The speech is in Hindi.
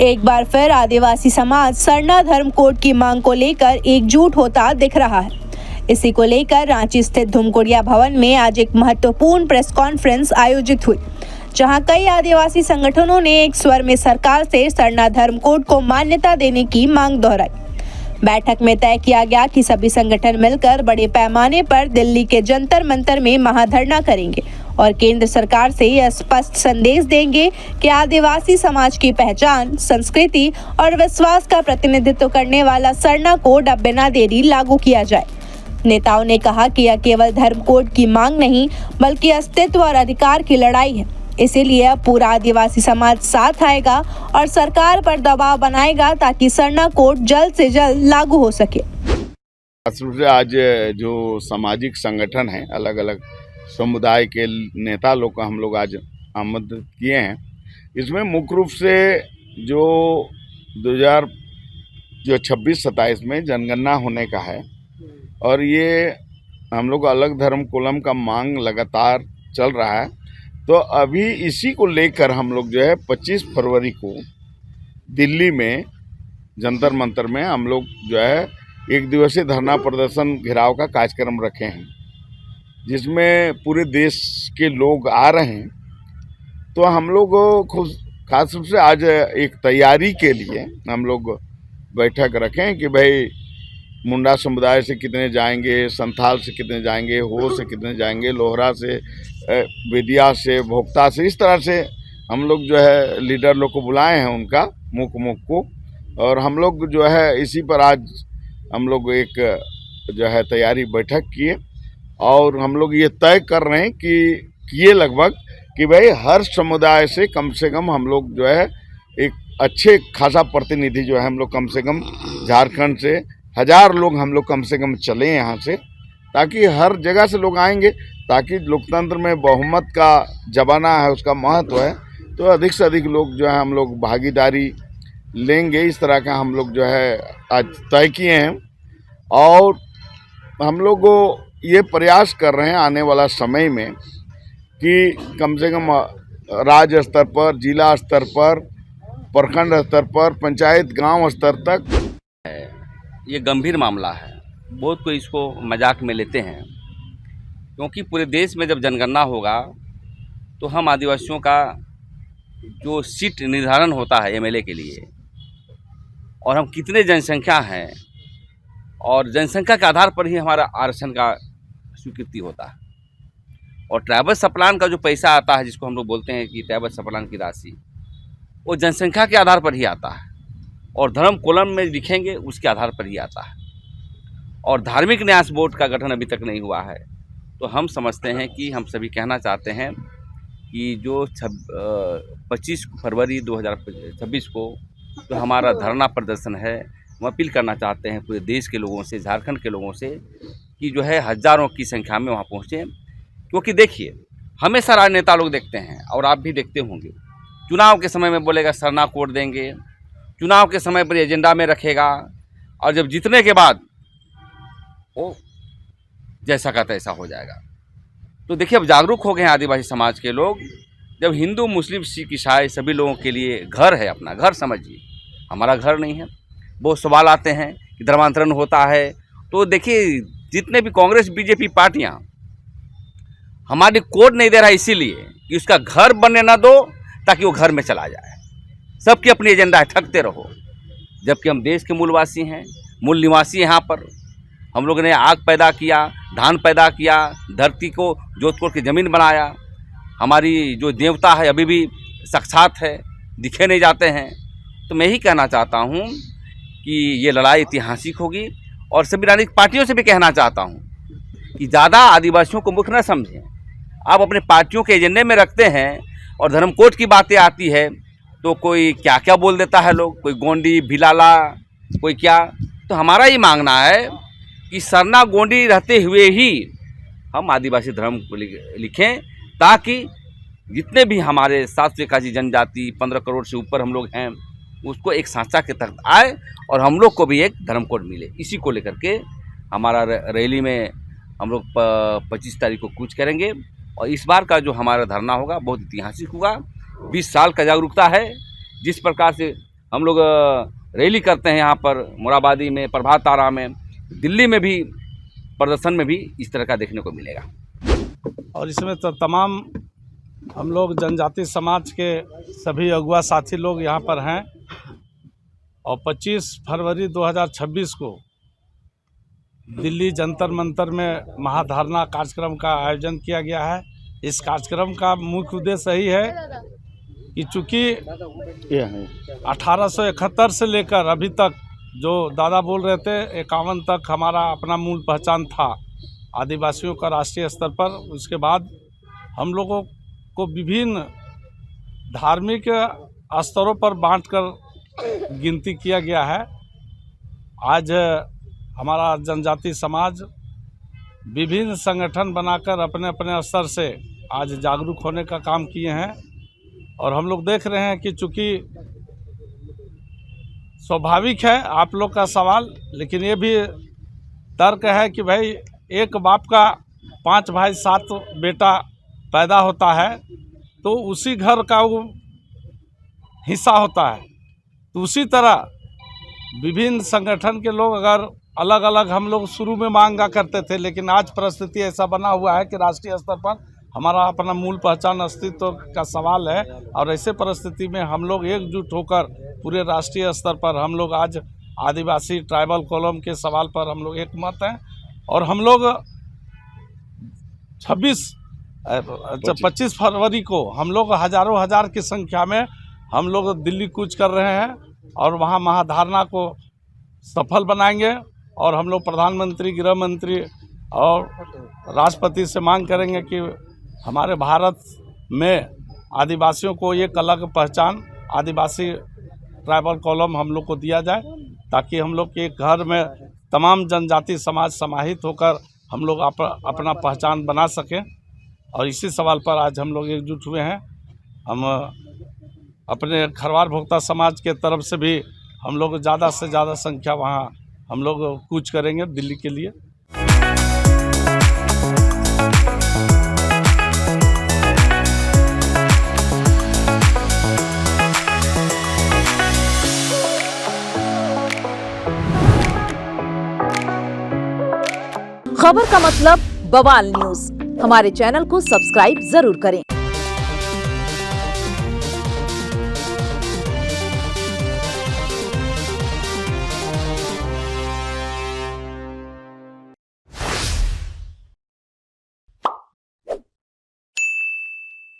एक बार फिर आदिवासी समाज सरना धर्म कोड की मांग को लेकर एकजुट होता दिख रहा है। इसी को लेकर रांची स्थित धुमकुड़िया भवन में आज एक महत्वपूर्ण प्रेस कॉन्फ्रेंस आयोजित हुई, जहां कई आदिवासी संगठनों ने एक स्वर में सरकार से सरना धर्म कोड को मान्यता देने की मांग दोहराई। बैठक में तय किया गया कि सभी संगठन मिलकर बड़े पैमाने पर दिल्ली के जंतर मंतर में महाधरना करेंगे और केंद्र सरकार से यह स्पष्ट संदेश देंगे कि आदिवासी समाज की पहचान, संस्कृति और विश्वास का प्रतिनिधित्व करने वाला सरना कोड अब बिना देरी लागू किया जाए। नेताओं ने कहा कि यह केवल धर्म कोड की मांग नहीं बल्कि अस्तित्व और अधिकार की लड़ाई है। इसीलिए अब पूरा आदिवासी समाज साथ आएगा और सरकार पर दबाव बनाएगा ताकि सरना कोड जल्द से जल्द लागू हो सके। आज जो सामाजिक संगठन है, अलग अलग समुदाय के नेता लोग का हम लोग आज आमंत्रित किए हैं। इसमें मुख्य रूप से जो 2026-27 में जनगणना होने का है और ये हम लोग अलग धर्म कोलम का मांग लगातार चल रहा है, तो अभी इसी को लेकर हम लोग जो है 25 फरवरी को दिल्ली में जंतर मंतर में हम लोग जो है एक दिवसीय धरना प्रदर्शन घेराव का कार्यक्रम रखे हैं, जिसमें पूरे देश के लोग आ रहे हैं। तो हम लोग खुद खास रूप से आज एक तैयारी के लिए हम लोग बैठक रखें कि भाई मुंडा समुदाय से कितने जाएंगे, संथाल से कितने जाएंगे, हो से कितने जाएंगे, लोहरा से, बेदिया से, भोक्ता से, इस तरह से हम लोग जो है लीडर लोग को बुलाए हैं, उनका मुख को। और हम लोग जो है इसी पर आज हम लोग एक जो है तैयारी बैठक किए और हम लोग ये तय कर रहे हैं कि लगभग कि भाई हर समुदाय से कम हम लोग जो है एक अच्छे खासा प्रतिनिधि जो है हम लोग कम से कम झारखंड से 1000 लोग हम लोग कम से कम चले यहाँ से, ताकि हर जगह से लोग आएंगे, ताकि लोकतंत्र में बहुमत का जमाना है, उसका महत्व है, तो अधिक से अधिक लोग जो है हम लोग भागीदारी लेंगे। इस तरह का हम लोग जो है आज तय किए हैं और हम लोग ये प्रयास कर रहे हैं आने वाला समय में कि कम से कम राज्य स्तर पर, जिला स्तर पर, प्रखंड स्तर पर, पंचायत गांव स्तर तक। ये गंभीर मामला है, बहुत कोई इसको मजाक में लेते हैं, क्योंकि पूरे देश में जब जनगणना होगा तो हम आदिवासियों का जो सीट निर्धारण होता है एमएलए के लिए, और हम कितने जनसंख्या हैं और जनसंख्या के आधार पर ही हमारा आरक्षण का स्वीकृति होता है। और ट्राइबल सप्लान का जो पैसा आता है, जिसको हम लोग बोलते हैं कि ट्राइबल सप्लान की राशि, वो जनसंख्या के आधार पर ही आता है और धर्म कोलम में लिखेंगे उसके आधार पर ही आता है। और धार्मिक न्यास बोर्ड का गठन अभी तक नहीं हुआ है। तो हम समझते हैं कि हम सभी कहना चाहते हैं कि जो 25 फरवरी 2026 को जो हमारा धरना प्रदर्शन है, हम अपील करना चाहते हैं पूरे देश के लोगों से, झारखंड के लोगों से, कि जो है हज़ारों की संख्या में वहाँ पहुँचें। क्योंकि देखिए, हमेशा राजनेता लोग देखते हैं और आप भी देखते होंगे, चुनाव के समय में बोलेगा सरना कोड देंगे, चुनाव के समय पर एजेंडा में रखेगा, और जब जीतने के बाद वो जैसा का तैसा हो जाएगा। तो देखिए, अब जागरूक हो गए हैं आदिवासी समाज के लोग। जब हिंदू, मुस्लिम, सिख, ईसाई सभी लोगों के लिए घर है, अपना घर समझिए, हमारा घर नहीं है। बहुत सवाल आते हैं कि धर्मांतरण होता है। तो देखिए, जितने भी कांग्रेस बीजेपी पार्टियां हमारी कोड नहीं दे रहा है, इसीलिए कि उसका घर बनने ना दो ताकि वो घर में चला जाए। सबकी अपनी एजेंडा है, ठगते रहो, जबकि हम देश के मूलवासी हैं, मूल निवासी। यहाँ पर हम लोगों ने आग पैदा किया, धान पैदा किया, धरती को जोत की ज़मीन बनाया। हमारी जो देवता है अभी भी साक्षात है, दिखे नहीं जाते हैं। तो मैं ही कहना चाहता हूँ कि ये लड़ाई ऐतिहासिक होगी। और सभी राजनीतिक पार्टियों से भी कहना चाहता हूँ कि ज़्यादा आदिवासियों को मुख्य न समझें। आप अपने पार्टियों के एजेंडे में रखते हैं और धर्म कोड की बातें आती है तो कोई क्या क्या बोल देता है लोग, कोई गोंडी भिलाला, कोई क्या। तो हमारा ये मांगना है कि सरना गोंडी रहते हुए ही हम आदिवासी धर्म को लिखें, ताकि जितने भी हमारे 781 जनजाति 15 करोड़ से ऊपर हम लोग हैं, उसको एक सांचा के तहत आए और हम लोग को भी एक धर्म कोड मिले। इसी को लेकर के हमारा रैली में हम लोग 25 तारीख को कूच करेंगे। और इस बार का जो हमारा धरना होगा बहुत ऐतिहासिक होगा। 20 साल का जागरूकता है। जिस प्रकार से हम लोग रैली करते हैं यहाँ पर मोराबादी में, प्रभात तारा में, दिल्ली में भी प्रदर्शन में भी इस तरह का देखने को मिलेगा। और इसमें तो तमाम हम लोग जनजाति समाज के सभी अगुआ साथी लोग यहाँ पर हैं और 25 फरवरी 2026 को दिल्ली जंतर मंतर में महाधरना कार्यक्रम का आयोजन किया गया है। इस कार्यक्रम का मुख्य उद्देश्य यही है कि चूँकि 1871 से लेकर अभी तक जो दादा बोल रहे थे 51 तक हमारा अपना मूल पहचान था आदिवासियों का राष्ट्रीय स्तर पर। उसके बाद हम लोगों को विभिन्न धार्मिक स्तरों पर बांटकर गिनती किया गया है। आज हमारा जनजाति समाज विभिन्न संगठन बनाकर अपने अपने स्तर से आज जागरूक होने का काम किए हैं। और हम लोग देख रहे हैं कि चूँकि स्वाभाविक है आप लोग का सवाल, लेकिन ये भी तर्क है कि भाई एक बाप का 5 भाई 7 बेटा पैदा होता है तो उसी घर का वो हिस्सा होता है। तो उसी तरह विभिन्न संगठन के लोग अगर अलग अलग हम लोग शुरू में मांगा करते थे, लेकिन आज परिस्थिति ऐसा बना हुआ है कि राष्ट्रीय स्तर पर हमारा अपना मूल पहचान अस्तित्व का सवाल है। और ऐसे परिस्थिति में हम लोग एकजुट होकर पूरे राष्ट्रीय स्तर पर हम लोग आज आदिवासी ट्राइबल कॉलम के सवाल पर हम लोग एक मत हैं। और हम लोग 25 फरवरी को हम लोग हजारों हजार की संख्या में हम लोग दिल्ली कूच कर रहे हैं और वहाँ महाधारणा को सफल बनाएंगे। और हम लोग प्रधानमंत्री, गृह मंत्री और राष्ट्रपति से मांग करेंगे कि हमारे भारत में आदिवासियों को एक अलग पहचान आदिवासी ट्राइबल कॉलम हम लोग को दिया जाए, ताकि हम लोग के घर में तमाम जनजाति समाज समाहित होकर हम लोग अपना पहचान बना सकें। और इसी सवाल पर आज हम लोग एकजुट हुए हैं। हम अपने खरवार भोक्ता समाज के तरफ से भी हम लोग ज़्यादा से ज़्यादा संख्या वहाँ हम लोग कूच करेंगे दिल्ली के लिए। खबर का मतलब बवाल न्यूज। हमारे चैनल को सब्सक्राइब जरूर करें।